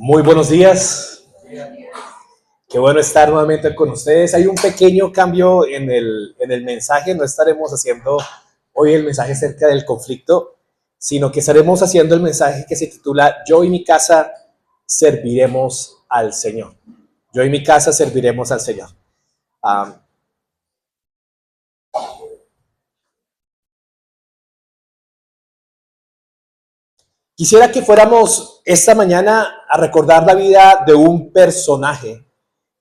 Muy buenos días. Qué bueno estar nuevamente con ustedes. Hay un pequeño cambio en el mensaje. No estaremos haciendo hoy el mensaje acerca del conflicto, sino que estaremos haciendo el mensaje que se titula Yo y mi casa serviremos al Señor. Yo y mi casa serviremos al Señor. Um, Quisiera que fuéramos esta mañana a recordar la vida de un personaje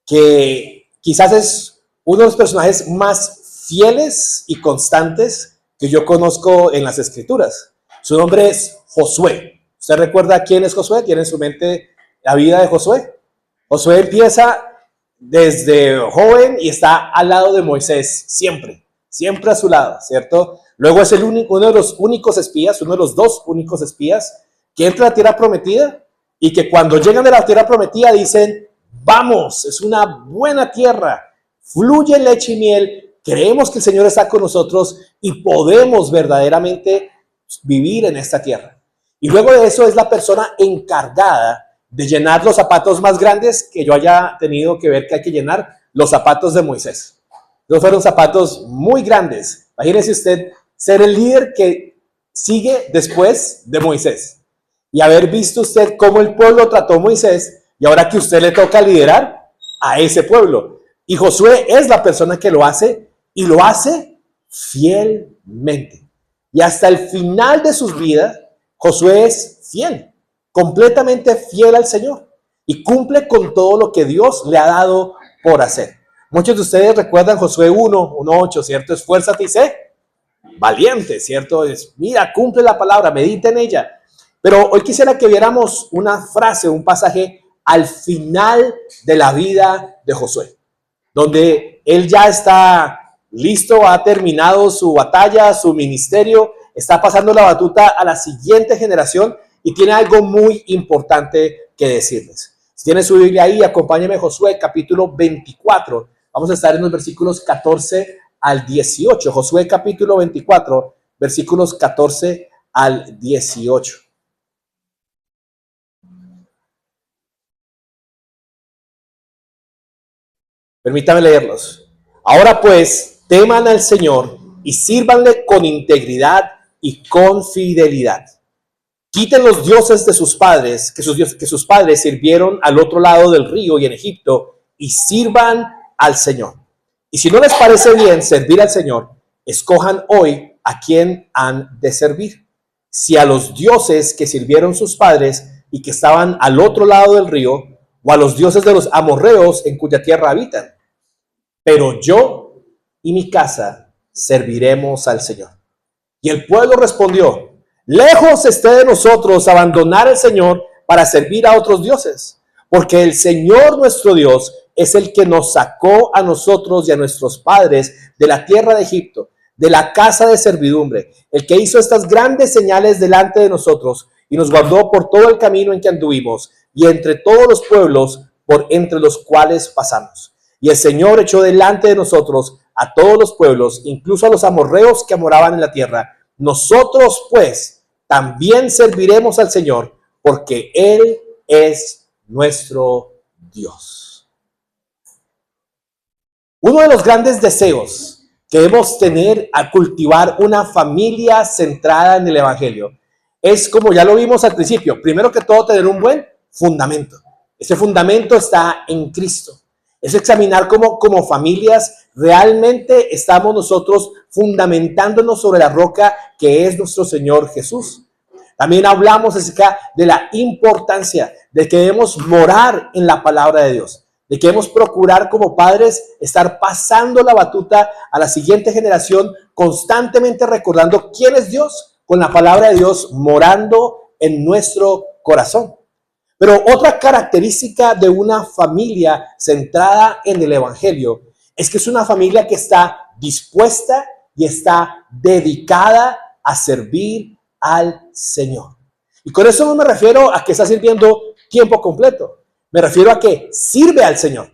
que quizás es uno de los personajes más fieles y constantes que yo conozco en las Escrituras. Su nombre es Josué. ¿Usted recuerda quién es Josué? ¿Tiene en su mente la vida de Josué? Josué empieza desde joven y está al lado de Moisés, siempre a su lado, ¿cierto? Luego es uno de los únicos espías, uno de los dos únicos espías que entra a la tierra prometida y que cuando llegan de la tierra prometida dicen: vamos, es una buena tierra, fluye leche y miel, creemos que el Señor está con nosotros y podemos verdaderamente vivir en esta tierra. Y luego de eso es la persona encargada de llenar los zapatos más grandes que yo haya tenido que ver que hay que llenar, los zapatos de Moisés. Esos fueron zapatos muy grandes. Imagínese usted ser el líder que sigue después de Moisés y haber visto usted cómo el pueblo trató a Moisés, y ahora que usted le toca liderar a ese pueblo. Y Josué es la persona que lo hace, y lo hace fielmente. Y hasta el final de sus vidas, Josué es fiel, completamente fiel al Señor. Y cumple con todo lo que Dios le ha dado por hacer. Muchos de ustedes recuerdan Josué 1:8, ¿cierto? Esfuérzate y sé valiente, ¿cierto? Mira, cumple la palabra, medita en ella. Pero hoy quisiera que viéramos una frase, un pasaje al final de la vida de Josué, donde él ya está listo, ha terminado su batalla, su ministerio, está pasando la batuta a la siguiente generación y tiene algo muy importante que decirles. Si tiene su Biblia ahí, acompáñeme a Josué capítulo 24. Vamos a estar en los versículos 14 al 18. Josué capítulo 24, versículos 14 al 18. Permítame leerlos. Ahora pues, teman al Señor y sírvanle con integridad y con fidelidad. Quiten los dioses de sus padres, que sus padres sirvieron al otro lado del río y en Egipto, y sirvan al Señor. Y si no les parece bien servir al Señor, escojan hoy a quién han de servir. Si a los dioses que sirvieron sus padres y que estaban al otro lado del río, o a los dioses de los amorreos en cuya tierra habitan. Pero yo y mi casa serviremos al Señor. Y el pueblo respondió: lejos esté de nosotros abandonar al Señor para servir a otros dioses, porque el Señor nuestro Dios es el que nos sacó a nosotros y a nuestros padres de la tierra de Egipto, de la casa de servidumbre, el que hizo estas grandes señales delante de nosotros y nos guardó por todo el camino en que anduvimos y entre todos los pueblos por entre los cuales pasamos. Y el Señor echó delante de nosotros a todos los pueblos, incluso a los amorreos que moraban en la tierra. Nosotros, pues, también serviremos al Señor, porque Él es nuestro Dios. Uno de los grandes deseos que debemos tener al cultivar una familia centrada en el Evangelio es, como ya lo vimos al principio, primero que todo tener un buen fundamento. Ese fundamento está en Cristo. Es examinar como familias realmente estamos nosotros fundamentándonos sobre la roca que es nuestro Señor Jesús. También hablamos acerca de la importancia de que debemos morar en la palabra de Dios, de que debemos procurar como padres estar pasando la batuta a la siguiente generación, constantemente recordando quién es Dios, con la palabra de Dios morando en nuestro corazón. Pero otra característica de una familia centrada en el Evangelio es que es una familia que está dispuesta y está dedicada a servir al Señor. Y con eso no me refiero a que está sirviendo tiempo completo. Me refiero a que sirve al Señor,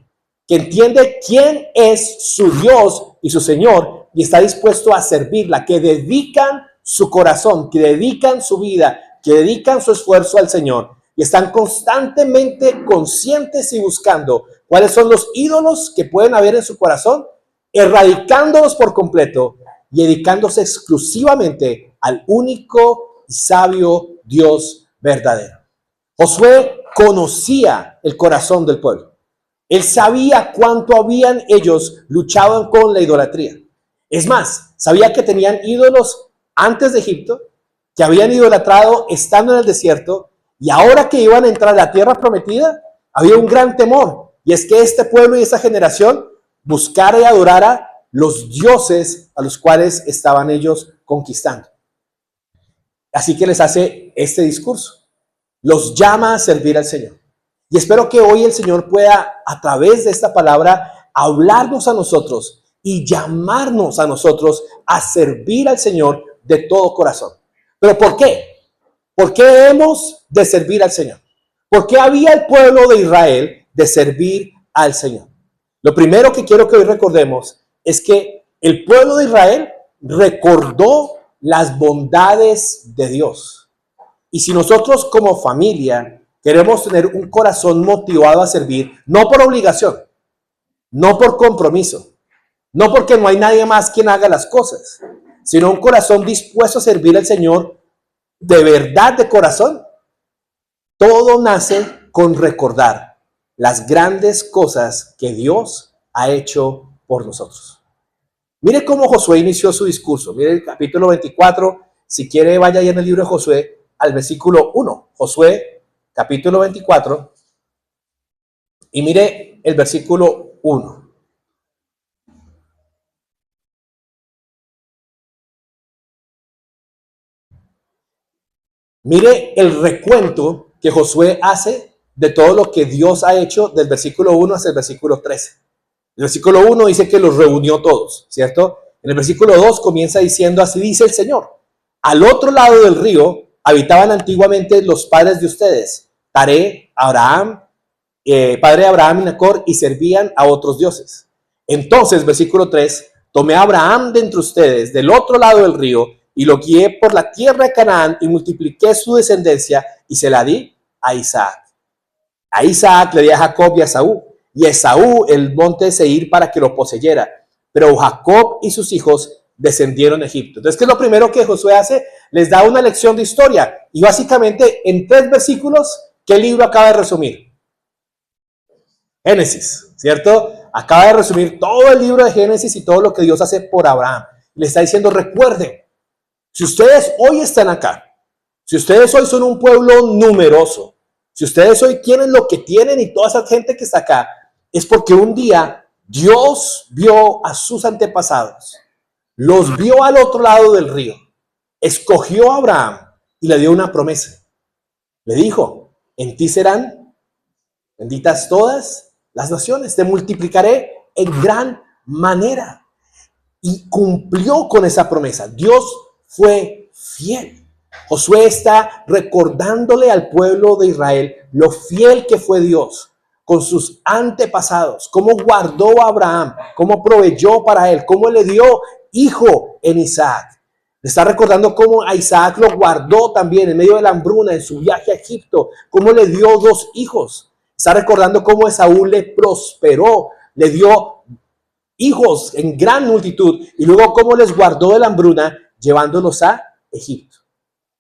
que entiende quién es su Dios y su Señor y está dispuesto a servirla, que dedican su corazón, que dedican su vida, que dedican su esfuerzo al Señor, y están constantemente conscientes y buscando cuáles son los ídolos que pueden haber en su corazón, erradicándolos por completo y dedicándose exclusivamente al único y sabio Dios verdadero. Josué conocía el corazón del pueblo. Él sabía cuánto habían ellos luchado con la idolatría. Es más, sabía que tenían ídolos antes de Egipto, que habían idolatrado estando en el desierto, y ahora que iban a entrar a la tierra prometida, había un gran temor, y es que este pueblo y esta generación buscara y adorara los dioses a los cuales estaban ellos conquistando. Así que les hace este discurso. Los llama a servir al Señor. Y espero que hoy el Señor pueda, a través de esta palabra, hablarnos a nosotros y llamarnos a nosotros a servir al Señor de todo corazón. ¿Pero por qué? ¿Por qué hemos de servir al Señor? ¿Por qué había el pueblo de Israel de servir al Señor? Lo primero que quiero que hoy recordemos es que el pueblo de Israel recordó las bondades de Dios. Y si nosotros como familia queremos tener un corazón motivado a servir, no por obligación, no por compromiso, no porque no hay nadie más quien haga las cosas, sino un corazón dispuesto a servir al Señor de verdad, de corazón, todo nace con recordar las grandes cosas que Dios ha hecho por nosotros. Mire cómo Josué inició su discurso. Mire el capítulo 24. Si quiere, vaya ahí en el libro de Josué al versículo 1. Josué, capítulo 24. Y mire el versículo 1. Mire el recuento que Josué hace de todo lo que Dios ha hecho del versículo 1 hasta el versículo 13. El versículo 1 dice que los reunió todos, ¿cierto? En el versículo 2 comienza diciendo, así dice el Señor. Al otro lado del río habitaban antiguamente los padres de ustedes, Taré, Abraham, padre de Abraham y Nacor, y servían a otros dioses. Entonces, versículo 3, tomé a Abraham de entre ustedes, del otro lado del río, y lo guié por la tierra de Canaán, y multipliqué su descendencia, y se la di a Isaac. A Isaac le di a Jacob y a Esaú, y a Esaú el monte de Seir para que lo poseyera. Pero Jacob y sus hijos descendieron a Egipto. Entonces, ¿qué es lo primero que Josué hace? Les da una lección de historia. Y básicamente, en 3 versículos, ¿qué libro acaba de resumir? Génesis, ¿cierto? Acaba de resumir todo el libro de Génesis y todo lo que Dios hace por Abraham. Le está diciendo, recuerden, si ustedes hoy están acá, si ustedes hoy son un pueblo numeroso, si ustedes hoy tienen lo que tienen y toda esa gente que está acá, es porque un día Dios vio a sus antepasados, los vio al otro lado del río, escogió a Abraham y le dio una promesa. Le dijo, en ti serán benditas todas las naciones, te multiplicaré en gran manera. Y cumplió con esa promesa. Dios fue fiel. Josué está recordándole al pueblo de Israel lo fiel que fue Dios con sus antepasados, cómo guardó a Abraham, cómo proveyó para él, cómo le dio hijo en Isaac. Le está recordando cómo a Isaac lo guardó también en medio de la hambruna en su viaje a Egipto, cómo le dio 2 hijos. Está recordando cómo Esaú le prosperó, le dio hijos en gran multitud y luego cómo les guardó de la hambruna llevándolos a Egipto.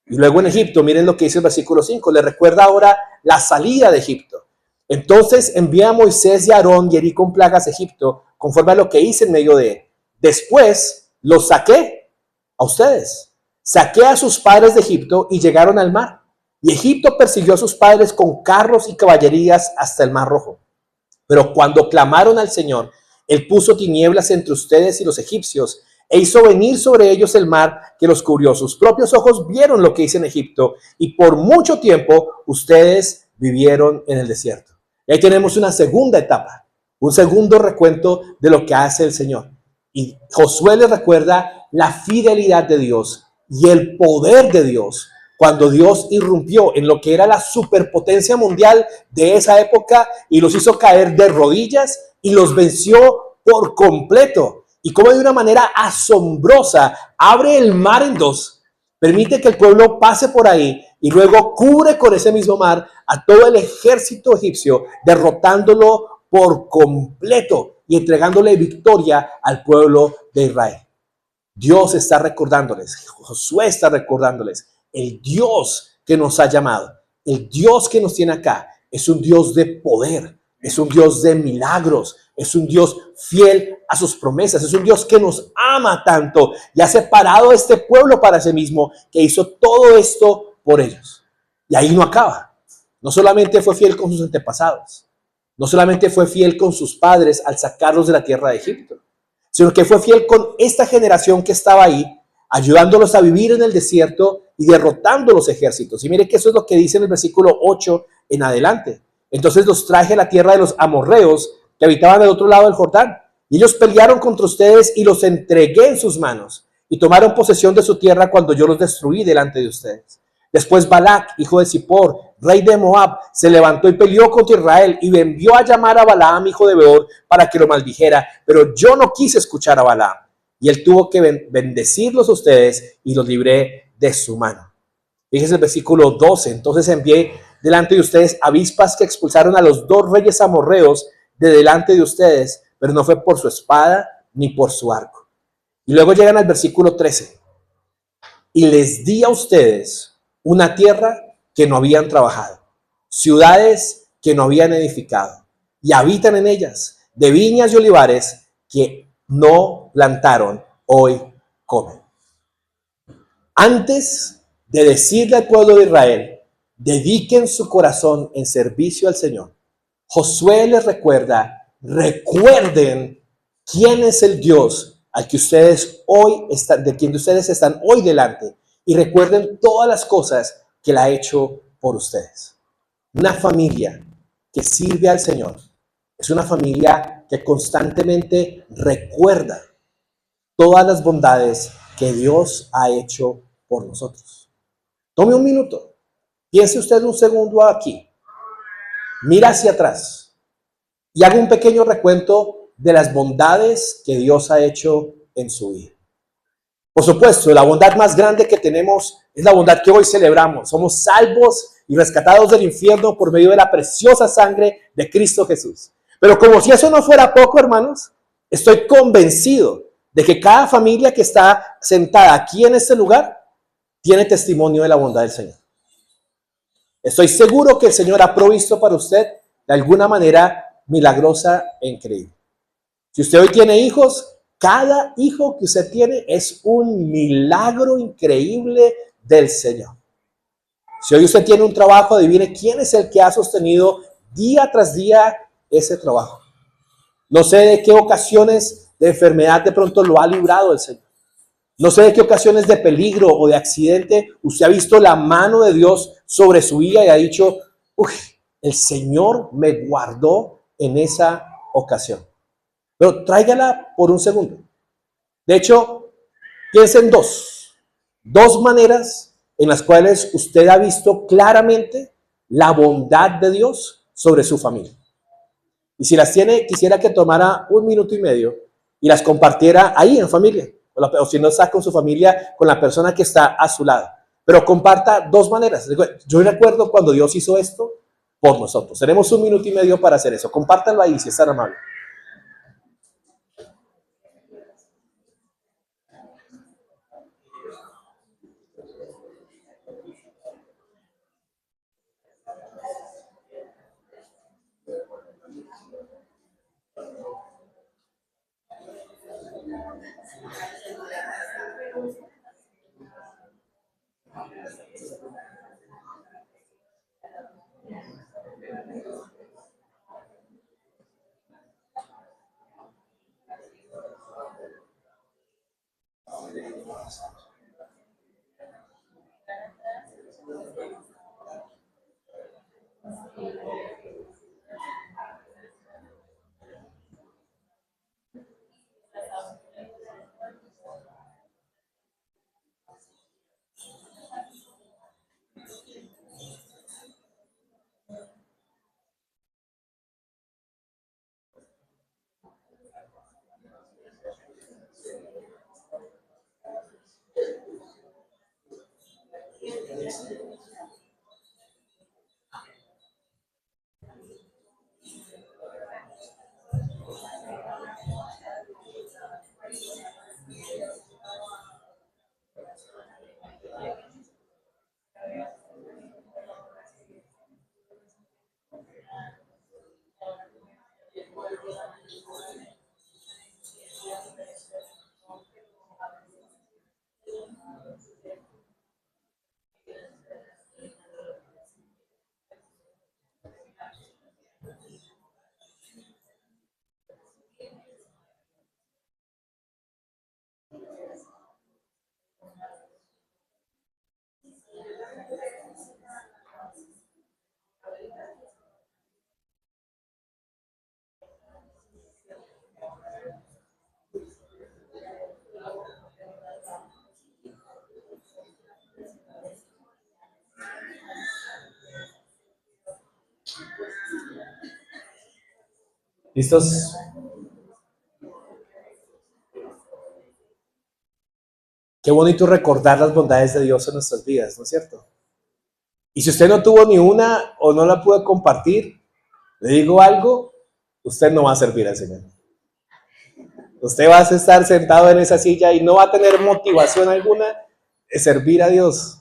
Y luego en Egipto, miren lo que dice el versículo 5, le recuerda ahora la salida de Egipto. Entonces envía a Moisés y a Aarón y herí con plagas a Egipto, conforme a lo que hice en medio de él. Después los saqué a ustedes. Saqué a sus padres de Egipto y llegaron al mar. Y Egipto persiguió a sus padres con carros y caballerías hasta el Mar Rojo. Pero cuando clamaron al Señor, Él puso tinieblas entre ustedes y los egipcios, e hizo venir sobre ellos el mar que los cubrió. Sus propios ojos vieron lo que hice en Egipto, y por mucho tiempo ustedes vivieron en el desierto. Y ahí tenemos una segunda etapa, un segundo recuento de lo que hace el Señor. Y Josué les recuerda la fidelidad de Dios y el poder de Dios cuando Dios irrumpió en lo que era la superpotencia mundial de esa época y los hizo caer de rodillas y los venció por completo. Y como de una manera asombrosa abre el mar en 2, permite que el pueblo pase por ahí y luego cubre con ese mismo mar a todo el ejército egipcio, derrotándolo por completo y entregándole victoria al pueblo de Israel. Dios está recordándoles, Josué está recordándoles, el Dios que nos ha llamado, el Dios que nos tiene acá, es un Dios de poder, es un Dios de milagros, es un Dios fiel a sus promesas, es un Dios que nos ama tanto y ha separado a este pueblo para sí mismo, que hizo todo esto por ellos. Y ahí no acaba. No solamente fue fiel con sus antepasados, no solamente fue fiel con sus padres al sacarlos de la tierra de Egipto, sino que fue fiel con esta generación que estaba ahí, ayudándolos a vivir en el desierto y derrotando los ejércitos. Y mire que eso es lo que dice en el versículo 8 en adelante. Entonces los traje a la tierra de los amorreos que habitaban del otro lado del Jordán. Y ellos pelearon contra ustedes y los entregué en sus manos. Y tomaron posesión de su tierra cuando yo los destruí delante de ustedes. Después Balac, hijo de Zippor, rey de Moab, se levantó y peleó contra Israel y envió a llamar a Balaam, hijo de Beor, para que lo maldijera. Pero yo no quise escuchar a Balaam. Y él tuvo que bendecirlos a ustedes y los libré de su mano. Fíjense el versículo 12. Entonces envié delante de ustedes avispas que expulsaron a los dos reyes amorreos de delante de ustedes, pero no fue por su espada ni por su arco. Y luego llegan al versículo 13. Y les di a ustedes una tierra que no habían trabajado, ciudades que no habían edificado, y habitan en ellas, de viñas y olivares que no plantaron, hoy comen. Antes de decirle al pueblo de Israel, dediquen su corazón en servicio al Señor, Josué les recuerda, recuerden quién es el Dios al que ustedes hoy están, de quien ustedes están hoy delante, y recuerden todas las cosas que Él ha hecho por ustedes. Una familia que sirve al Señor es una familia que constantemente recuerda todas las bondades que Dios ha hecho por nosotros. Tome un minuto, piense usted un segundo aquí, mira hacia atrás y haga un pequeño recuento de las bondades que Dios ha hecho en su vida. Por supuesto, la bondad más grande que tenemos es la bondad que hoy celebramos. Somos salvos y rescatados del infierno por medio de la preciosa sangre de Cristo Jesús. Pero como si eso no fuera poco, hermanos, estoy convencido de que cada familia que está sentada aquí en este lugar tiene testimonio de la bondad del Señor. Estoy seguro que el Señor ha provisto para usted de alguna manera milagrosa e increíble. Si usted hoy tiene hijos, cada hijo que usted tiene es un milagro increíble del Señor. Si hoy usted tiene un trabajo, adivine quién es el que ha sostenido día tras día ese trabajo. No sé de qué ocasiones de enfermedad de pronto lo ha librado el Señor. No sé de qué ocasiones de peligro o de accidente usted ha visto la mano de Dios sobre su vida y ha dicho, uy, el Señor me guardó en esa ocasión. Pero tráigala por un segundo. De hecho, piensa en dos maneras en las cuales usted ha visto claramente la bondad de Dios sobre su familia. Y si las tiene, quisiera que tomara un minuto y medio y las compartiera ahí en familia. O si no está con su familia, con la persona que está a su lado. Pero comparta dos maneras. Yo recuerdo cuando Dios hizo esto por nosotros. Tenemos un minuto y medio para hacer eso. Compártanlo ahí si es tan amable. ¿Listos? Qué bonito recordar las bondades de Dios en nuestras vidas, ¿no es cierto? Y si usted no tuvo ni una o no la pudo compartir, le digo algo, usted no va a servir al Señor. Usted va a estar sentado en esa silla y no va a tener motivación alguna de servir a Dios,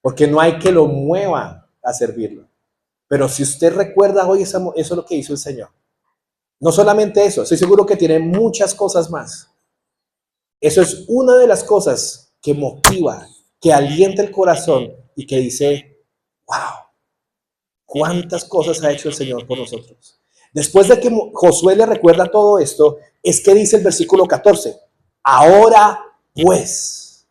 porque no hay que lo mueva a servirlo. Pero si usted recuerda hoy eso es lo que hizo el Señor. No solamente eso, estoy seguro que tiene muchas cosas más. Eso es una de las cosas que motiva, que alienta el corazón y que dice, wow, cuántas cosas ha hecho el Señor por nosotros. Después de que Josué le recuerda todo esto, es que dice el versículo 14, ahora pues,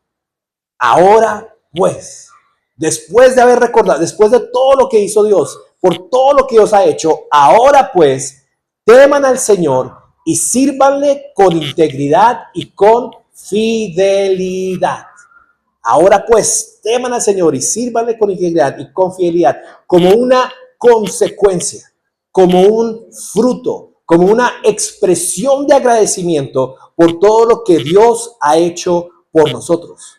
después de haber recordado, después de todo lo que hizo Dios, por todo lo que Dios ha hecho, ahora pues, teman al Señor y sírvanle con integridad y con fidelidad. Ahora pues, teman al Señor y sírvanle con integridad y con fidelidad, como una consecuencia, como un fruto, como una expresión de agradecimiento por todo lo que Dios ha hecho por nosotros.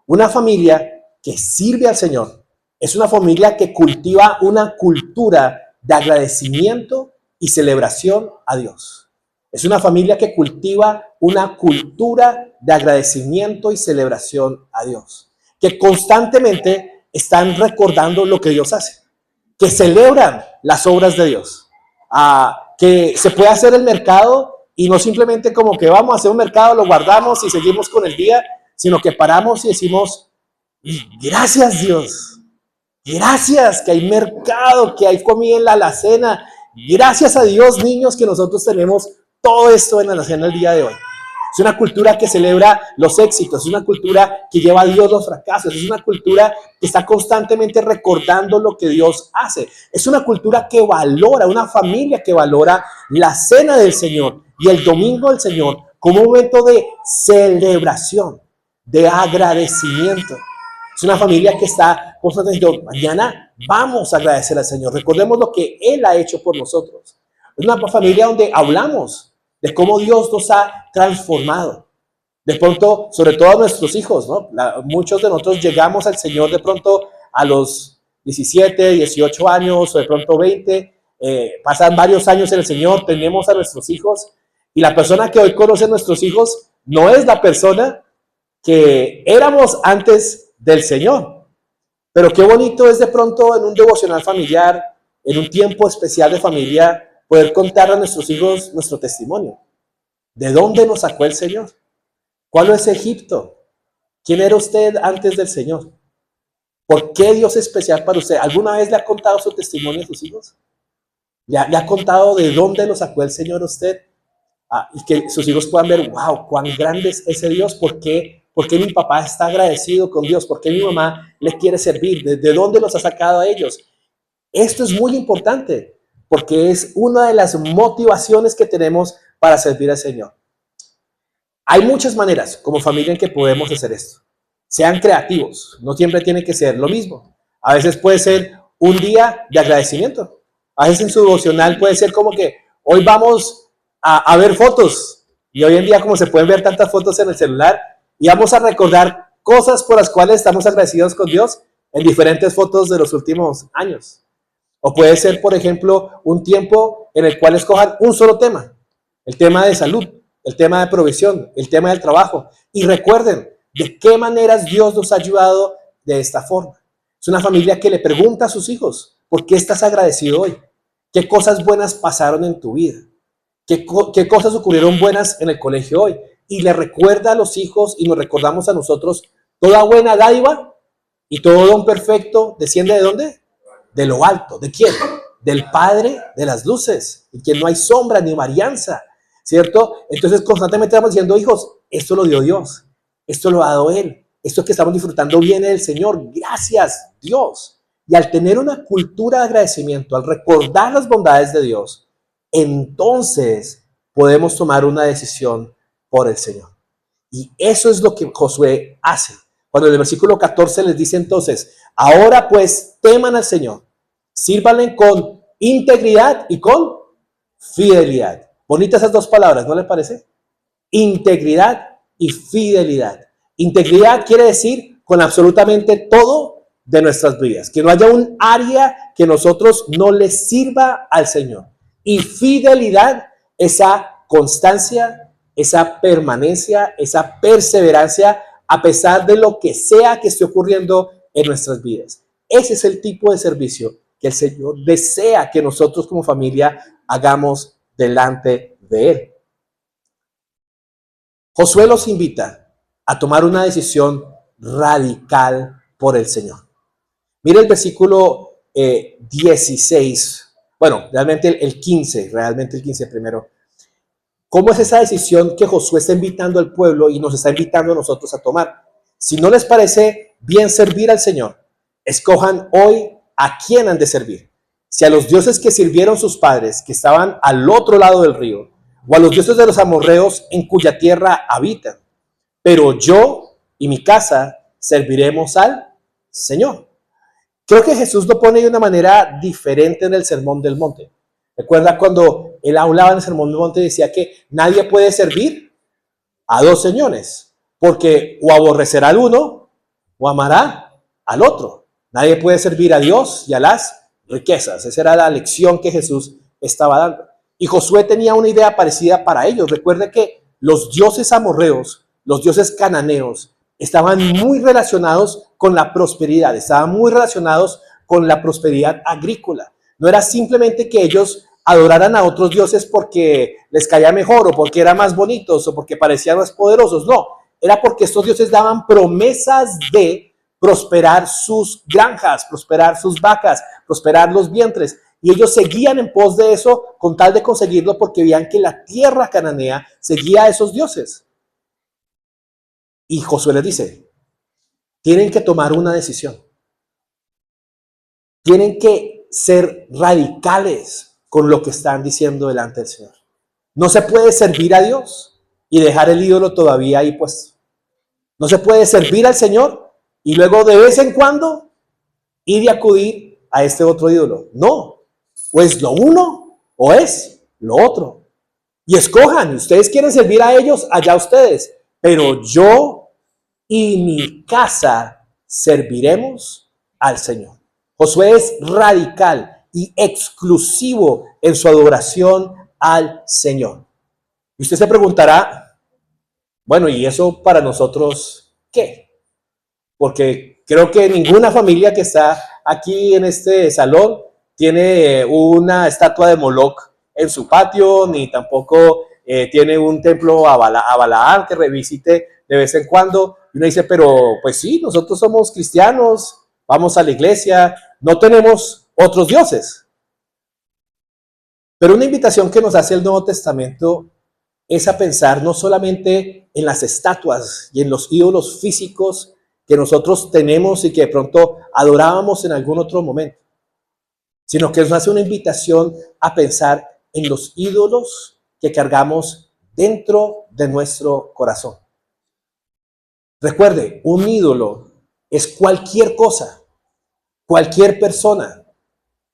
Una familia que sirve al Señor es una familia que cultiva una cultura de agradecimiento y celebración a Dios. Es una familia que cultiva una cultura de agradecimiento y celebración a Dios, que constantemente están recordando lo que Dios hace, que celebran las obras de Dios, que se puede hacer el mercado y no simplemente como que vamos a hacer un mercado, lo guardamos y seguimos con el día, sino que paramos y decimos, gracias Dios, gracias que hay mercado, que hay comida en la alacena, gracias a Dios, niños, que nosotros tenemos todo esto en la alacena el día de hoy. Es una cultura que celebra los éxitos, es una cultura que lleva a Dios los fracasos, es una cultura que está constantemente recordando lo que Dios hace. Es una cultura que valora, una familia que valora la cena del Señor y el domingo del Señor como un momento de celebración, de agradecimiento. Es una familia que está constantemente diciendo, mañana vamos a agradecer al Señor. Recordemos lo que Él ha hecho por nosotros. Es una familia donde hablamos de cómo Dios nos ha transformado. De pronto, sobre todo a nuestros hijos, ¿no? Muchos de nosotros llegamos al Señor de pronto a los 17, 18 años o de pronto 20. Pasan varios años en el Señor, tenemos a nuestros hijos y la persona que hoy conoce a nuestros hijos no es la persona que éramos antes del Señor. Pero qué bonito es de pronto en un devocional familiar, en un tiempo especial de familia, poder contar a nuestros hijos nuestro testimonio. ¿De dónde nos sacó el Señor? ¿Cuál es Egipto? ¿Quién era usted antes del Señor? ¿Por qué Dios es especial para usted? ¿Alguna vez le ha contado su testimonio a sus hijos? ¿Le ha contado de dónde lo sacó el Señor a usted? Y que sus hijos puedan ver, wow, cuán grande es ese Dios, ¿por qué mi papá está agradecido con Dios? ¿Por qué mi mamá le quiere servir? ¿De dónde los ha sacado a ellos? Esto es muy importante, porque es una de las motivaciones que tenemos para servir al Señor. Hay muchas maneras como familia en que podemos hacer esto. Sean creativos, no siempre tiene que ser lo mismo. A veces puede ser un día de agradecimiento. A veces en su devocional puede ser como que hoy vamos a ver fotos. Y hoy en día como se pueden ver tantas fotos en el celular, y vamos a recordar cosas por las cuales estamos agradecidos con Dios en diferentes fotos de los últimos años. O puede ser, por ejemplo, un tiempo en el cual escojan un solo tema. El tema de salud, el tema de provisión, el tema del trabajo. Y recuerden de qué maneras Dios nos ha ayudado de esta forma. Es una familia que le pregunta a sus hijos, ¿por qué estás agradecido hoy? ¿Qué cosas buenas pasaron en tu vida? ¿Qué cosas ocurrieron buenas en el colegio hoy? Y le recuerda a los hijos y nos recordamos a nosotros, toda buena dádiva y todo don perfecto desciende ¿de dónde? De lo alto. ¿De quién? Del Padre de las luces, en quien no hay sombra ni varianza, ¿cierto? Entonces constantemente estamos diciendo, hijos, esto lo dio Dios, esto lo ha dado Él, esto que estamos disfrutando viene del Señor, gracias Dios. Y al tener una cultura de agradecimiento, al recordar las bondades de Dios, entonces podemos tomar una decisión por el Señor. Y eso es lo que Josué hace. Cuando en el versículo 14 les dice entonces, ahora pues teman al Señor, sírvanle con integridad y con fidelidad. Bonitas esas dos palabras, ¿no le parece? Integridad y fidelidad. Integridad quiere decir con absolutamente todo de nuestras vidas, que no haya un área que nosotros no le sirva al Señor. Y fidelidad, esa constancia, esa permanencia, esa perseverancia, a pesar de lo que sea que esté ocurriendo en nuestras vidas. Ese es el tipo de servicio que el Señor desea que nosotros como familia hagamos delante de Él. Josué los invita a tomar una decisión radical por el Señor. Mire el versículo 16, bueno, realmente el 15, realmente el 15 primero. ¿Cómo es esa decisión que Josué está invitando al pueblo y nos está invitando a nosotros a tomar? Si no les parece bien servir al Señor, escojan hoy a quién han de servir. Si a los dioses que sirvieron sus padres, que estaban al otro lado del río, o a los dioses de los amorreos en cuya tierra habitan. Pero yo y mi casa serviremos al Señor. Creo que Jesús lo pone de una manera diferente en el Sermón del Monte. Recuerda cuando él hablaba en el Sermón del Monte, decía que nadie puede servir a dos señores, porque o aborrecerá al uno o amará al otro. Nadie puede servir a Dios y a las riquezas. Esa era la lección que Jesús estaba dando. Y Josué tenía una idea parecida para ellos. Recuerde que los dioses amorreos, los dioses cananeos, estaban muy relacionados con la prosperidad, estaban muy relacionados con la prosperidad agrícola. No era simplemente que ellos adoraran a otros dioses porque les caía mejor o porque eran más bonitos o porque parecían más poderosos. No, era porque estos dioses daban promesas de prosperar sus granjas, prosperar sus vacas, prosperar los vientres. Y ellos seguían en pos de eso con tal de conseguirlo porque veían que la tierra cananea seguía a esos dioses. Y Josué les dice, tienen que tomar una decisión. Tienen que ser radicales con lo que están diciendo delante del Señor. No se puede servir a Dios y dejar el ídolo todavía ahí puesto. No se puede servir al Señor y luego de vez en cuando ir y acudir a este otro ídolo. No, o es lo uno o es lo otro. Y escojan, ustedes quieren servir a ellos, allá ustedes, pero yo y mi casa serviremos al Señor. Josué es radical y exclusivo en su adoración al Señor. Y usted se preguntará, bueno, ¿y eso para nosotros qué? Porque creo que ninguna familia que está aquí en este salón tiene una estatua de Moloch en su patio, ni tampoco tiene un templo a Balaam que revisite de vez en cuando. Y uno dice, pero pues sí, nosotros somos cristianos, vamos a la iglesia, no tenemos otros dioses. Pero una invitación que nos hace el Nuevo Testamento es a pensar no solamente en las estatuas y en los ídolos físicos que nosotros tenemos y que de pronto adorábamos en algún otro momento, sino que nos hace una invitación a pensar en los ídolos que cargamos dentro de nuestro corazón. Recuerde, un ídolo es cualquier cosa, cualquier persona,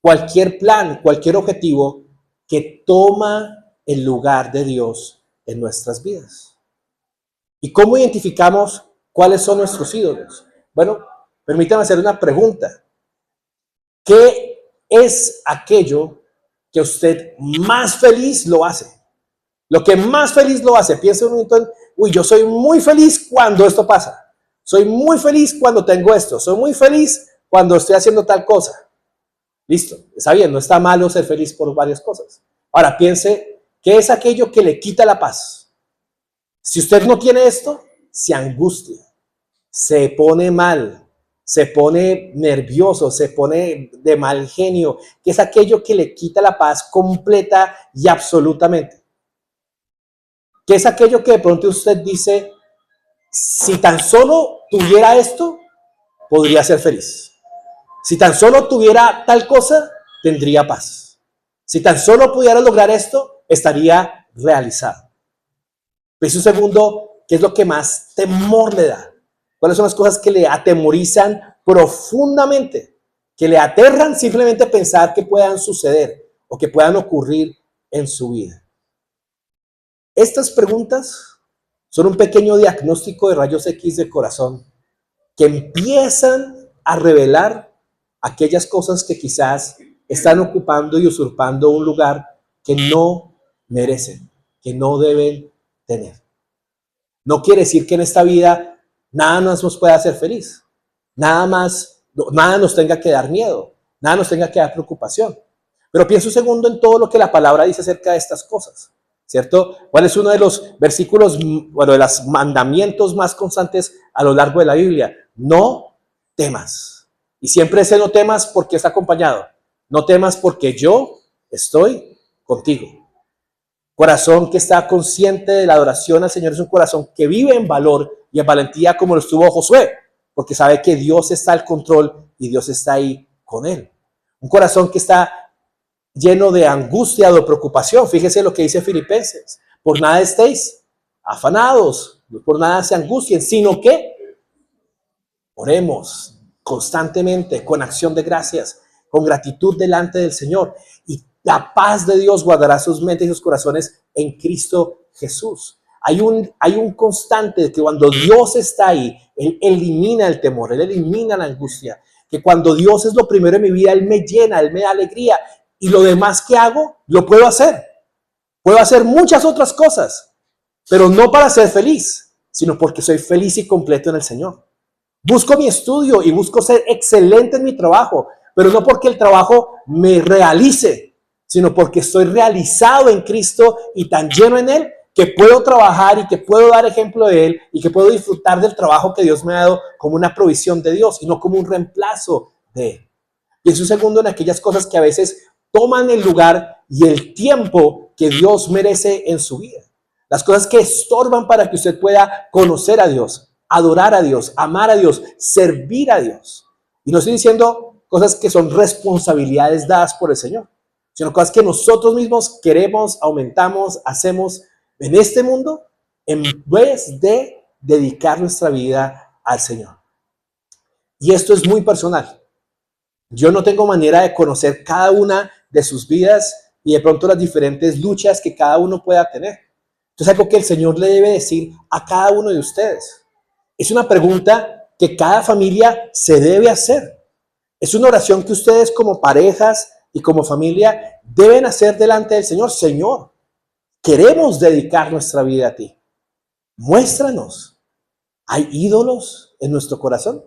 cualquier plan, cualquier objetivo que toma el lugar de Dios en nuestras vidas. ¿Y cómo identificamos cuáles son nuestros ídolos? Bueno, permítame hacer una pregunta. ¿Qué es aquello que usted más feliz lo hace? Lo que más feliz lo hace. Piensa un momento en, uy, yo soy muy feliz cuando esto pasa. Soy muy feliz cuando tengo esto. Soy muy feliz cuando estoy haciendo tal cosa. Listo, está bien, no está malo ser feliz por varias cosas. Ahora piense, ¿qué es aquello que le quita la paz? Si usted no tiene esto, se angustia, se pone mal, se pone nervioso, se pone de mal genio, que es aquello que le quita la paz completa y absolutamente. ¿Qué es aquello que de pronto usted dice, si tan solo tuviera esto, podría ser feliz? Si tan solo tuviera tal cosa, tendría paz. Si tan solo pudiera lograr esto, estaría realizado. Piense un segundo, ¿qué es lo que más temor le da? ¿Cuáles son las cosas que le atemorizan profundamente? Que le aterran simplemente pensar que puedan suceder o que puedan ocurrir en su vida. Estas preguntas son un pequeño diagnóstico de rayos X del corazón que empiezan a revelar aquellas cosas que quizás están ocupando y usurpando un lugar que no merecen, que no deben tener. No quiere decir que en esta vida nada más nos pueda hacer feliz, nada nos tenga que dar miedo, nada nos tenga que dar preocupación. Pero pienso un segundo en todo lo que la palabra dice acerca de estas cosas, ¿cierto? ¿Cuál es uno de los versículos, bueno, de los mandamientos más constantes a lo largo de la Biblia? No temas. Y siempre ese no temas porque está acompañado. No temas porque yo estoy contigo. Corazón que está consciente de la adoración al Señor es un corazón que vive en valor y en valentía como lo estuvo Josué, porque sabe que Dios está al control y Dios está ahí con él. Un corazón que está lleno de angustia o de preocupación. Fíjese lo que dice Filipenses. Por nada estéis afanados, por nada se angustien, sino que oremos constantemente con acción de gracias, con gratitud delante del Señor, y la paz de Dios guardará sus mentes y sus corazones en Cristo Jesús. Hay un constante de que cuando Dios está ahí, Él elimina el temor, Él elimina la angustia. Que cuando Dios es lo primero en mi vida, Él me llena, Él me da alegría. Y lo demás que hago, lo puedo hacer. Puedo hacer muchas otras cosas, pero no para ser feliz, sino porque soy feliz y completo en el Señor. Busco mi estudio y busco ser excelente en mi trabajo, pero no porque el trabajo me realice, sino porque estoy realizado en Cristo y tan lleno en Él que puedo trabajar y que puedo dar ejemplo de Él y que puedo disfrutar del trabajo que Dios me ha dado como una provisión de Dios y no como un reemplazo de Él. Pienso un segundo en aquellas cosas que a veces toman el lugar y el tiempo que Dios merece en su vida. Las cosas que estorban para que usted pueda conocer a Dios, adorar a Dios, amar a Dios, servir a Dios. Y no estoy diciendo cosas que son responsabilidades dadas por el Señor, sino cosas que nosotros mismos queremos, aumentamos, hacemos en este mundo en vez de dedicar nuestra vida al Señor. Y esto es muy personal. Yo no tengo manera de conocer cada una de sus vidas y de pronto las diferentes luchas que cada uno pueda tener. Entonces, algo que el Señor le debe decir a cada uno de ustedes. Es una pregunta que cada familia se debe hacer. Es una oración que ustedes como parejas y como familia deben hacer delante del Señor. Señor, queremos dedicar nuestra vida a ti. Muéstranos. ¿Hay ídolos en nuestro corazón?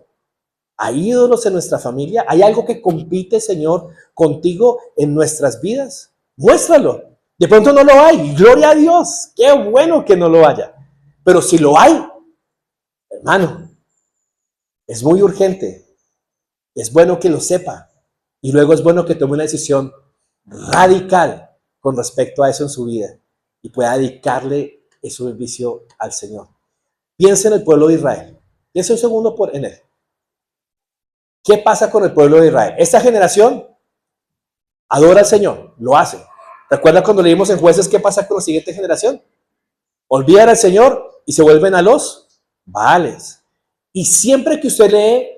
¿Hay ídolos en nuestra familia? ¿Hay algo que compite, Señor, contigo en nuestras vidas? Muéstralo. De pronto no lo hay. Gloria a Dios. Qué bueno que no lo haya. Pero si lo hay, hermano, es muy urgente. Es bueno que lo sepa. Y luego es bueno que tome una decisión radical con respecto a eso en su vida y pueda dedicarle ese servicio al Señor. Piensa en el pueblo de Israel. Piensa un segundo en él. ¿Qué pasa con el pueblo de Israel? Esta generación adora al Señor, lo hace. ¿Recuerda cuando leímos en Jueces qué pasa con la siguiente generación? Olvidan al Señor y se vuelven a los Baales. Y siempre que usted lee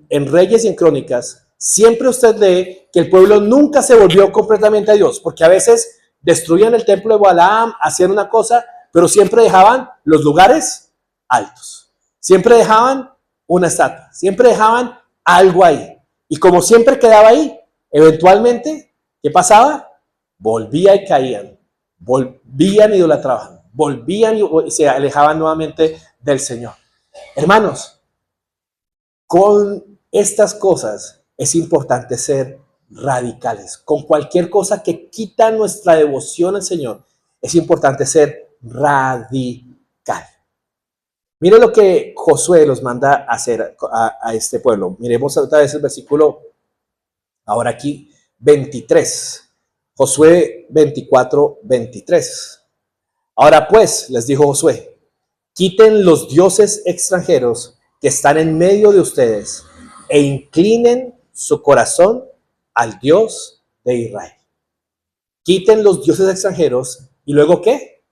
en Reyes y en Crónicas, siempre usted lee que el pueblo nunca se volvió completamente a Dios, porque a veces destruían el templo de Balaam, hacían una cosa, pero siempre dejaban los lugares altos. Siempre dejaban una estatua, siempre dejaban algo ahí. Y como siempre quedaba ahí, eventualmente, ¿qué pasaba? Volvía y caían, volvían y idolatraban, volvían y se alejaban nuevamente del Señor. Hermanos, con estas cosas es importante ser radicales. Con cualquier cosa que quita nuestra devoción al Señor, es importante ser radical. Mire lo que Josué los manda a hacer a este pueblo. Miremos otra vez el versículo, ahora aquí, 23. Josué 24, 23. Ahora pues, les dijo Josué, quiten los dioses extranjeros que están en medio de ustedes e inclinen su corazón al Dios de Israel. Quiten los dioses extranjeros y luego ¿qué?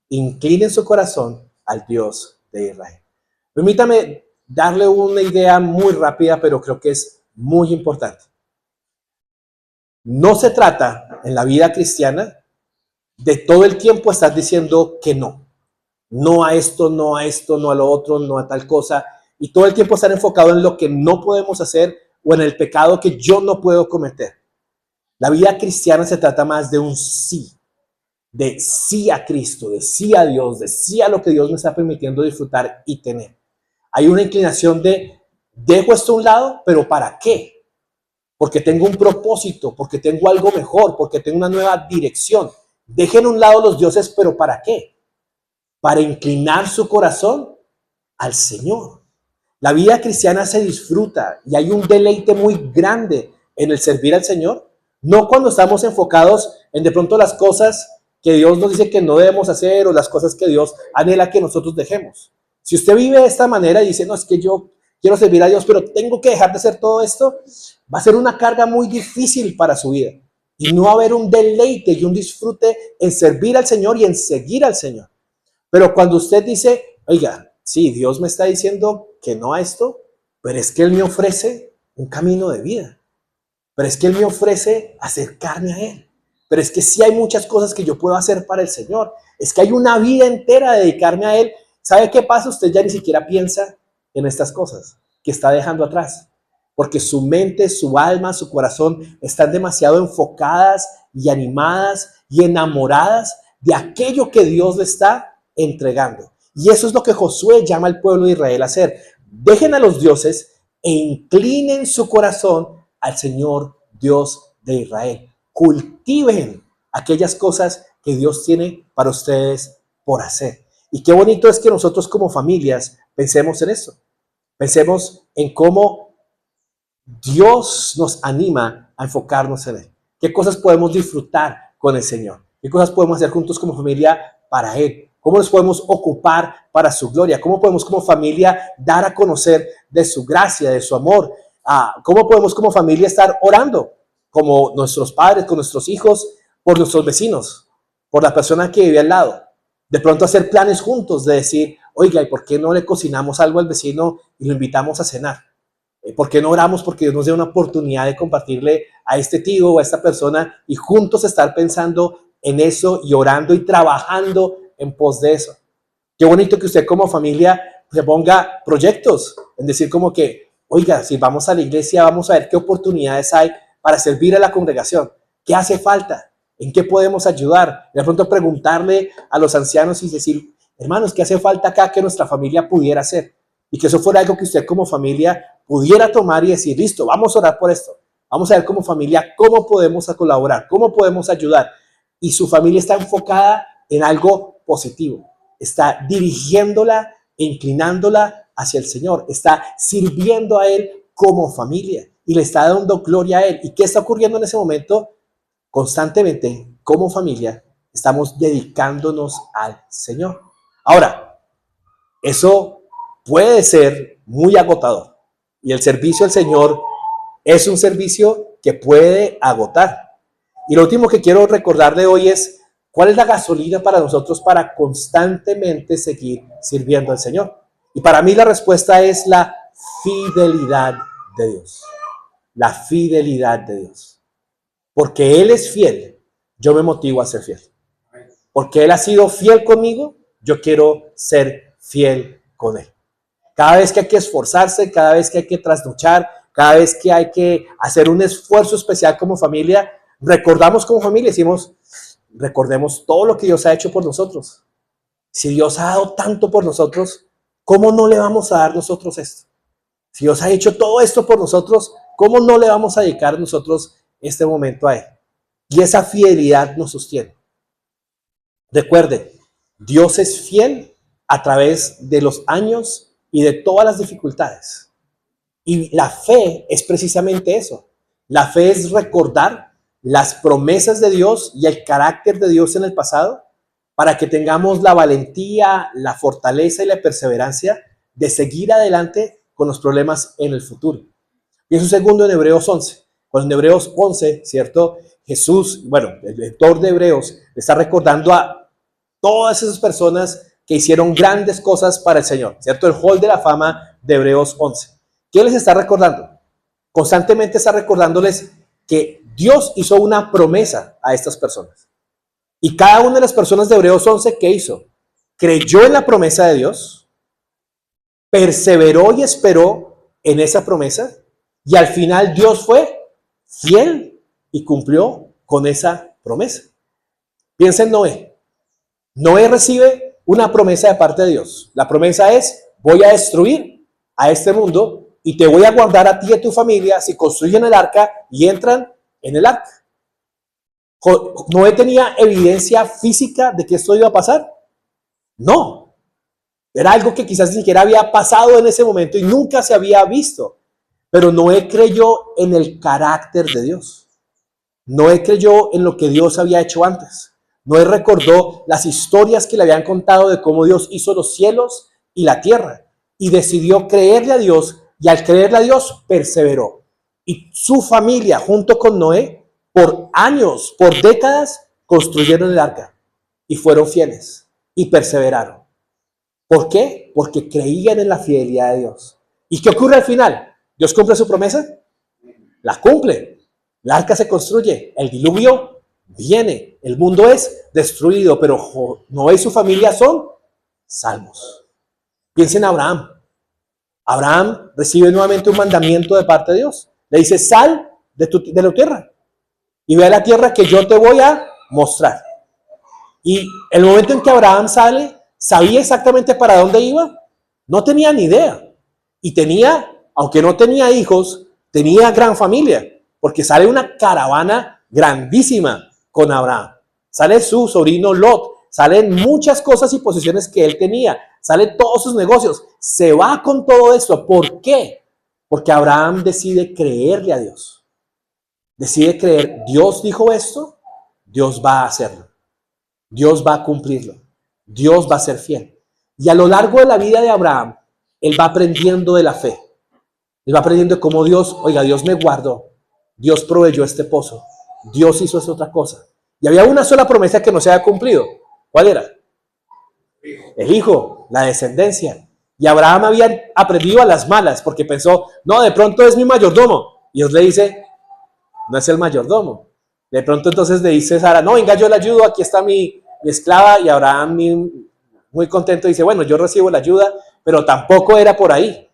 Inclinen su corazón al Dios de Israel. Permítame darle una idea muy rápida, pero creo que es muy importante. No se trata en la vida cristiana de todo el tiempo estás diciendo que no. No a esto, no a esto, no a lo otro, no a tal cosa. Y todo el tiempo estar enfocado en lo que no podemos hacer o en el pecado que yo no puedo cometer. La vida cristiana se trata más de un sí, de sí a Cristo, de sí a Dios, de sí a lo que Dios me está permitiendo disfrutar y tener. Hay una inclinación de, dejo esto a un lado, pero ¿para qué? Porque tengo un propósito, porque tengo algo mejor, porque tengo una nueva dirección. Dejen a un lado los dioses, pero ¿para qué? Para inclinar su corazón al Señor. La vida cristiana se disfruta y hay un deleite muy grande en el servir al Señor, no cuando estamos enfocados en de pronto las cosas que Dios nos dice que no debemos hacer o las cosas que Dios anhela que nosotros dejemos. Si usted vive de esta manera y dice, no, es que yo quiero servir a Dios, pero tengo que dejar de hacer todo esto, va a ser una carga muy difícil para su vida. Y no va a haber un deleite y un disfrute en servir al Señor y en seguir al Señor. Pero cuando usted dice, oiga, sí, Dios me está diciendo que no a esto, pero es que Él me ofrece un camino de vida. Pero es que Él me ofrece acercarme a Él. Pero es que sí hay muchas cosas que yo puedo hacer para el Señor. Es que hay una vida entera de dedicarme a Él. ¿Sabe qué pasa? Usted ya ni siquiera piensa en estas cosas que está dejando atrás. Porque su mente, su alma, su corazón están demasiado enfocadas y animadas y enamoradas de aquello que Dios le está entregando. Y eso es lo que Josué llama al pueblo de Israel a hacer. Dejen a los dioses e inclinen su corazón al Señor Dios de Israel. Cultiven aquellas cosas que Dios tiene para ustedes por hacer. Y qué bonito es que nosotros como familias pensemos en eso. Pensemos en cómo Dios nos anima a enfocarnos en Él. ¿Qué cosas podemos disfrutar con el Señor? ¿Qué cosas podemos hacer juntos como familia para Él? ¿Cómo nos podemos ocupar para su gloria? ¿Cómo podemos como familia dar a conocer de su gracia, de su amor? ¿Cómo podemos como familia estar orando como nuestros padres, con nuestros hijos, por nuestros vecinos, por la persona que vive al lado? De pronto hacer planes juntos de decir, oiga, ¿y por qué no le cocinamos algo al vecino y lo invitamos a cenar? ¿Por qué no oramos porque Dios nos dé una oportunidad de compartirle a este tío o a esta persona y juntos estar pensando en eso y orando y trabajando en pos de eso? Qué bonito que usted como familia se ponga proyectos en decir como que, oiga, si vamos a la iglesia vamos a ver qué oportunidades hay para servir a la congregación, qué hace falta, en qué podemos ayudar. De pronto preguntarle a los ancianos y decir, hermanos, ¿qué hace falta acá que nuestra familia pudiera hacer? Y que eso fuera algo que usted como familia pudiera tomar y decir, listo, vamos a orar por esto. Vamos a ver como familia cómo podemos colaborar, cómo podemos ayudar. Y su familia está enfocada en algo positivo. Está dirigiéndola e inclinándola hacia el Señor. Está sirviendo a Él como familia y le está dando gloria a Él. ¿Y qué está ocurriendo en ese momento? Constantemente, como familia, estamos dedicándonos al Señor. Ahora, eso puede ser muy agotador. Y el servicio al Señor es un servicio que puede agotar. Y lo último que quiero recordar de hoy es, ¿cuál es la gasolina para nosotros para constantemente seguir sirviendo al Señor? Y para mí la respuesta es la fidelidad de Dios. La fidelidad de Dios. Porque Él es fiel, yo me motivo a ser fiel. Porque Él ha sido fiel conmigo, yo quiero ser fiel con Él. Cada vez que hay que esforzarse, cada vez que hay que trasnochar, cada vez que hay que hacer un esfuerzo especial como familia, recordamos como familia, decimos, recordemos todo lo que Dios ha hecho por nosotros. Si Dios ha dado tanto por nosotros, ¿cómo no le vamos a dar nosotros esto? Si Dios ha hecho todo esto por nosotros, ¿cómo no le vamos a dedicar nosotros este momento a Él? Y esa fidelidad nos sostiene. Recuerde, Dios es fiel a través de los años y de todas las dificultades. Y la fe es precisamente eso. La fe es recordar las promesas de Dios y el carácter de Dios en el pasado para que tengamos la valentía, la fortaleza y la perseverancia de seguir adelante con los problemas en el futuro. Y eso segundo en Hebreos 11. Cuando en Hebreos 11, ¿cierto? Jesús, bueno, el lector de Hebreos le está recordando a todas esas personas que hicieron grandes cosas para el Señor, ¿cierto? El hall de la fama de Hebreos 11. ¿Qué les está recordando? Constantemente está recordándoles que Dios hizo una promesa a estas personas. Y cada una de las personas de Hebreos 11, ¿qué hizo? Creyó en la promesa de Dios, perseveró y esperó en esa promesa, y al final Dios fue fiel y cumplió con esa promesa. Piensa en Noé. Noé recibe una promesa de parte de Dios. La promesa es: voy a destruir a este mundo y te voy a guardar a ti y a tu familia si construyen el arca y entran en el arca. ¿Noé tenía evidencia física de que esto iba a pasar? No. Era algo que quizás ni siquiera había pasado en ese momento y nunca se había visto. Pero Noé creyó en el carácter de Dios. Noé creyó en lo que Dios había hecho antes. Noé recordó las historias que le habían contado de cómo Dios hizo los cielos y la tierra y decidió creerle a Dios, y al creerle a Dios perseveró. Y su familia junto con Noé por años, por décadas, construyeron el arca y fueron fieles y perseveraron. ¿Por qué? Porque creían en la fidelidad de Dios. ¿Y qué ocurre al final? ¿Dios cumple su promesa? La cumple. El arca se construye, el diluvio viene, el mundo es destruido, pero Noé y su familia son salvos. Piensen en Abraham. Abraham recibe nuevamente un mandamiento de parte de Dios. Le dice: sal de la tierra y ve a la tierra que yo te voy a mostrar. Y el momento en que Abraham sale, ¿sabía exactamente para dónde iba? No tenía ni idea. Y tenía, aunque no tenía hijos, tenía gran familia, porque sale una caravana grandísima con Abraham. Sale su sobrino Lot, salen muchas cosas y posesiones que él tenía, salen todos sus negocios, se va con todo esto. ¿Por qué? Porque Abraham decide creerle a Dios. Decide creer: Dios dijo esto, Dios va a hacerlo. Dios va a cumplirlo. Dios va a ser fiel. Y a lo largo de la vida de Abraham, él va aprendiendo de la fe. Él va aprendiendo de cómo Dios, oiga, Dios me guardó. Dios proveyó este pozo. Dios hizo esta otra cosa. Y había una sola promesa que no se había cumplido. ¿Cuál era? El hijo, la descendencia. Y Abraham había aprendido a las malas porque pensó: no, de pronto es mi mayordomo. Y Dios le dice: no es el mayordomo. De pronto entonces le dice Sara: no, venga, yo le ayudo, aquí está mi esclava. Y Abraham, muy contento, dice: bueno, yo recibo la ayuda, pero tampoco era por ahí.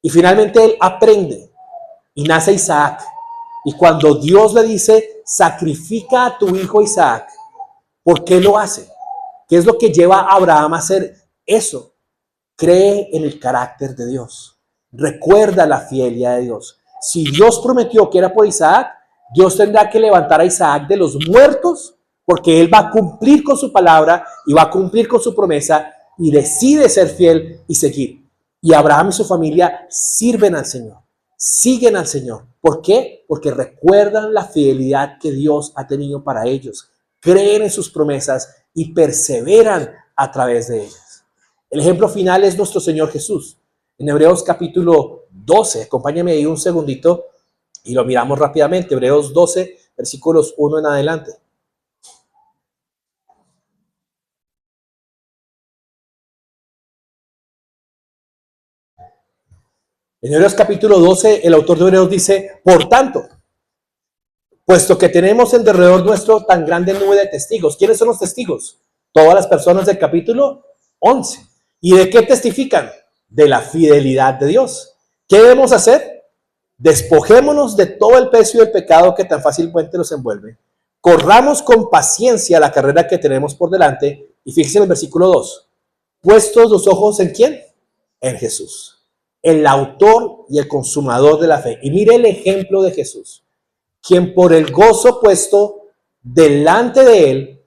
Y finalmente él aprende y nace Isaac. Y cuando Dios le dice: sacrifica a tu hijo Isaac, ¿por qué lo hace? ¿Qué es lo que lleva a Abraham a hacer eso? Cree en el carácter de Dios. Recuerda la fidelidad de Dios. Si Dios prometió que era por Isaac, Dios tendrá que levantar a Isaac de los muertos, porque él va a cumplir con su palabra y va a cumplir con su promesa, y decide ser fiel y seguir. Y Abraham y su familia sirven al Señor, siguen al Señor. ¿Por qué? Porque recuerdan la fidelidad que Dios ha tenido para ellos, creen en sus promesas y perseveran a través de ellas. El ejemplo final es nuestro Señor Jesús. En Hebreos capítulo 12, acompáñame ahí un segundito y lo miramos rápidamente. Hebreos 12, versículos 1 en adelante. En Hebreos capítulo 12, el autor de Hebreos dice: por tanto, puesto que tenemos en derredor nuestro tan grande nube de testigos. ¿Quiénes son los testigos? Todas las personas del capítulo 11. ¿Y de qué testifican? De la fidelidad de Dios. ¿Qué debemos hacer? Despojémonos de todo el peso y el pecado que tan fácilmente nos envuelve. Corramos con paciencia la carrera que tenemos por delante. Y fíjense en el versículo 2. Puestos los ojos ¿en quién? En Jesús, el autor y el consumador de la fe. Y mire el ejemplo de Jesús, quien por el gozo puesto delante de él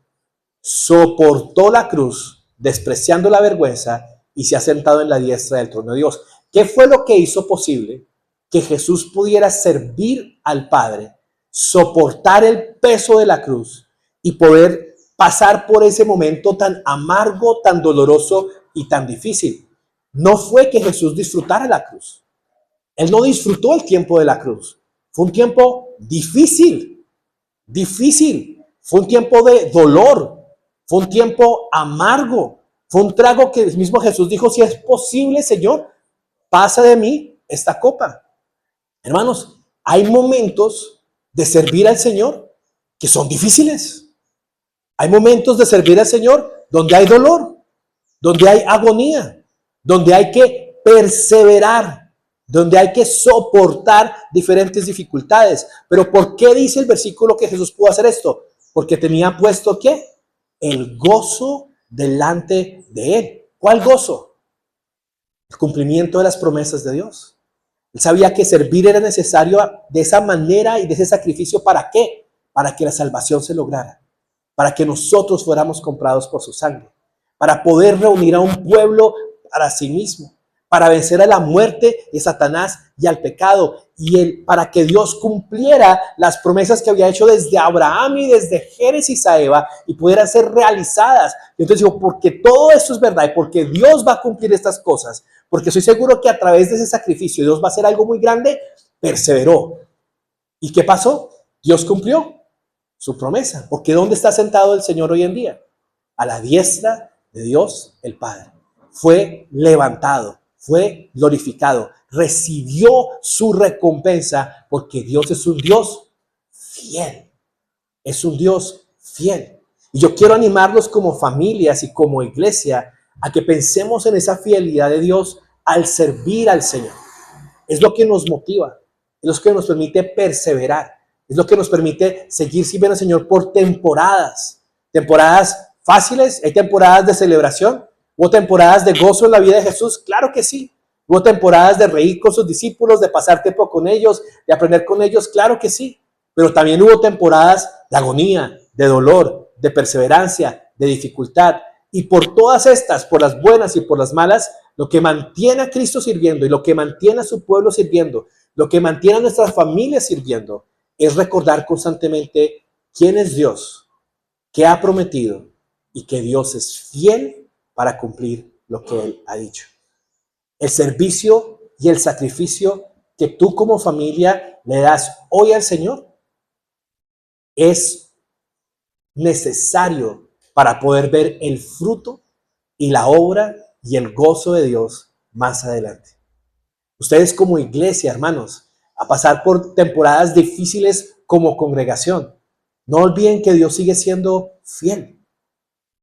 soportó la cruz, despreciando la vergüenza, y se ha sentado en la diestra del trono de Dios. ¿Qué fue lo que hizo posible que Jesús pudiera servir al Padre, soportar el peso de la cruz y poder pasar por ese momento tan amargo, tan doloroso y tan difícil? No fue que Jesús disfrutara la cruz. Él no disfrutó el tiempo de la cruz. Fue un tiempo difícil. Fue un tiempo de dolor. Fue un tiempo amargo. Fue un trago que el mismo Jesús dijo: si es posible, Señor, pasa de mí esta copa. Hermanos, hay momentos de servir al Señor que son difíciles. Hay momentos de servir al Señor donde hay dolor, donde hay agonía, donde hay que perseverar, donde hay que soportar diferentes dificultades. Pero ¿por qué dice el versículo que Jesús pudo hacer esto? Porque tenía puesto ¿qué? El gozo delante de él. ¿Cuál gozo? El cumplimiento de las promesas de Dios. Él sabía que servir era necesario de esa manera y de ese sacrificio. ¿Para qué? Para que la salvación se lograra, para que nosotros fuéramos comprados por su sangre, para poder reunir a un pueblo para sí mismo, para vencer a la muerte de Satanás y al pecado, para que Dios cumpliera las promesas que había hecho desde Abraham y desde Génesis a Eva y pudieran ser realizadas. Y entonces digo, porque todo esto es verdad y porque Dios va a cumplir estas cosas, porque estoy seguro que a través de ese sacrificio Dios va a hacer algo muy grande, perseveró. ¿Y qué pasó? Dios cumplió su promesa, porque ¿dónde está sentado el Señor hoy en día? A la diestra de Dios el Padre. Fue levantado, fue glorificado, recibió su recompensa, porque Dios es un Dios fiel, es un Dios fiel. Y yo quiero animarlos como familias y como iglesia a que pensemos en esa fidelidad de Dios al servir al Señor. Es lo que nos motiva, es lo que nos permite perseverar, es lo que nos permite seguir sirviendo al Señor por temporadas. Temporadas fáciles, hay temporadas de celebración, hubo temporadas de gozo en la vida de Jesús, claro que sí. Hubo temporadas de reír con sus discípulos, de pasar tiempo con ellos, de aprender con ellos, claro que sí. Pero también hubo temporadas de agonía, de dolor, de perseverancia, de dificultad. Y por todas estas, por las buenas y por las malas, lo que mantiene a Cristo sirviendo y lo que mantiene a su pueblo sirviendo, lo que mantiene a nuestras familias sirviendo, es recordar constantemente quién es Dios, qué ha prometido y que Dios es fiel para cumplir lo que Él ha dicho. El servicio y el sacrificio que tú como familia le das hoy al Señor es necesario para poder ver el fruto y la obra y el gozo de Dios más adelante. Ustedes como iglesia, hermanos, a pasar por temporadas difíciles como congregación, no olviden que Dios sigue siendo fiel.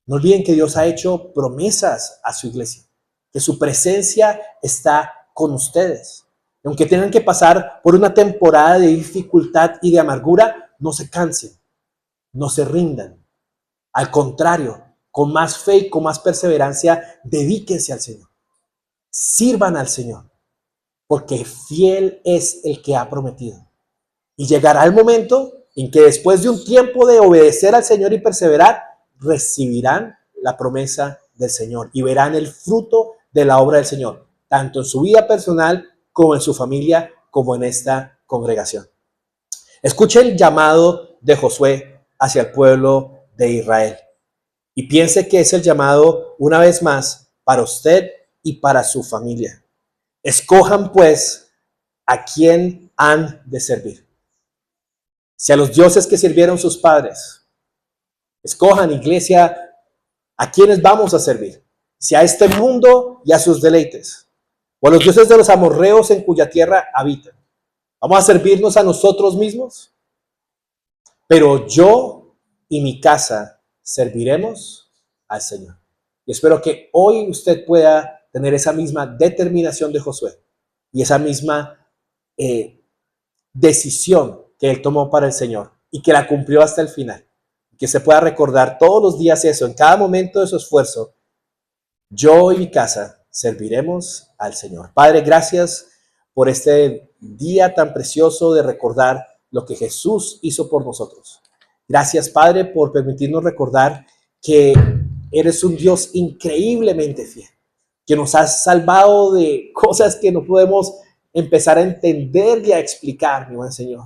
No olviden que Dios ha hecho promesas a su iglesia, que su presencia está con ustedes. Aunque tengan que pasar por una temporada de dificultad y de amargura, no se cansen, no se rindan. Al contrario, con más fe y con más perseverancia, dedíquense al Señor. Sirvan al Señor, porque fiel es el que ha prometido. Y llegará el momento en que después de un tiempo de obedecer al Señor y perseverar, recibirán la promesa del Señor y verán el fruto de la obra del Señor, tanto en su vida personal como en su familia, como en esta congregación. Escuche el llamado de Josué hacia el pueblo de Israel y piense que es el llamado una vez más para usted y para su familia. Escojan pues a quién han de servir. Si a los dioses que sirvieron sus padres, escojan, iglesia, a quienes vamos a servir. Si a este mundo y a sus deleites, o a los dioses de los amorreos en cuya tierra habitan. ¿Vamos a servirnos a nosotros mismos? Pero yo y mi casa serviremos al Señor. Y espero que hoy usted pueda tener esa misma determinación de Josué y esa misma decisión que él tomó para el Señor y que la cumplió hasta el final. Que se pueda recordar todos los días eso, en cada momento de su esfuerzo. Yo y mi casa serviremos al Señor. Padre, gracias por este día tan precioso de recordar lo que Jesús hizo por nosotros. Gracias, Padre, por permitirnos recordar que eres un Dios increíblemente fiel, que nos has salvado de cosas que no podemos empezar a entender y a explicar, mi buen Señor,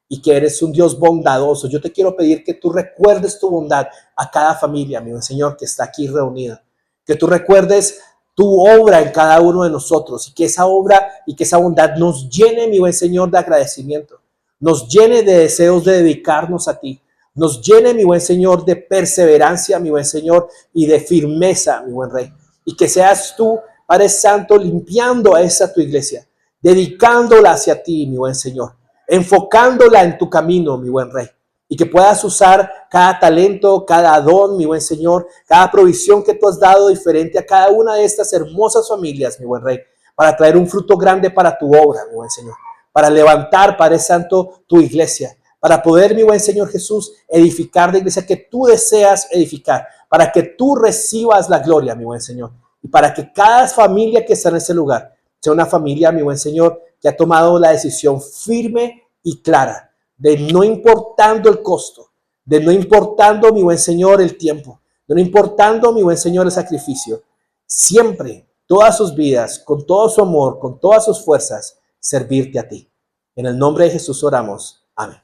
y que eres un Dios bondadoso. Yo te quiero pedir que tú recuerdes tu bondad a cada familia, mi buen Señor, que está aquí reunida, que tú recuerdes tu obra en cada uno de nosotros y que esa obra y que esa bondad nos llene, mi buen Señor, de agradecimiento, nos llene de deseos de dedicarnos a ti, nos llene, mi buen Señor, de perseverancia, mi buen Señor, y de firmeza, mi buen Rey, y que seas tú, Padre Santo, limpiando a esa tu iglesia, dedicándola hacia ti, mi buen Señor, enfocándola en tu camino, mi buen Rey, y que puedas usar cada talento, cada don, mi buen Señor, cada provisión que tú has dado diferente a cada una de estas hermosas familias, mi buen Rey, para traer un fruto grande para tu obra, mi buen Señor, para levantar, Padre Santo, tu iglesia, para poder, mi buen Señor Jesús, edificar la iglesia que tú deseas edificar, para que tú recibas la gloria, mi buen Señor, y para que cada familia que está en ese lugar sea una familia, mi buen Señor, que ha tomado la decisión firme y clara de no importando el costo, de no importando, mi buen Señor, el tiempo, de no importando, mi buen Señor, el sacrificio, siempre, todas sus vidas, con todo su amor, con todas sus fuerzas, servirte a ti. En el nombre de Jesús oramos. Amén.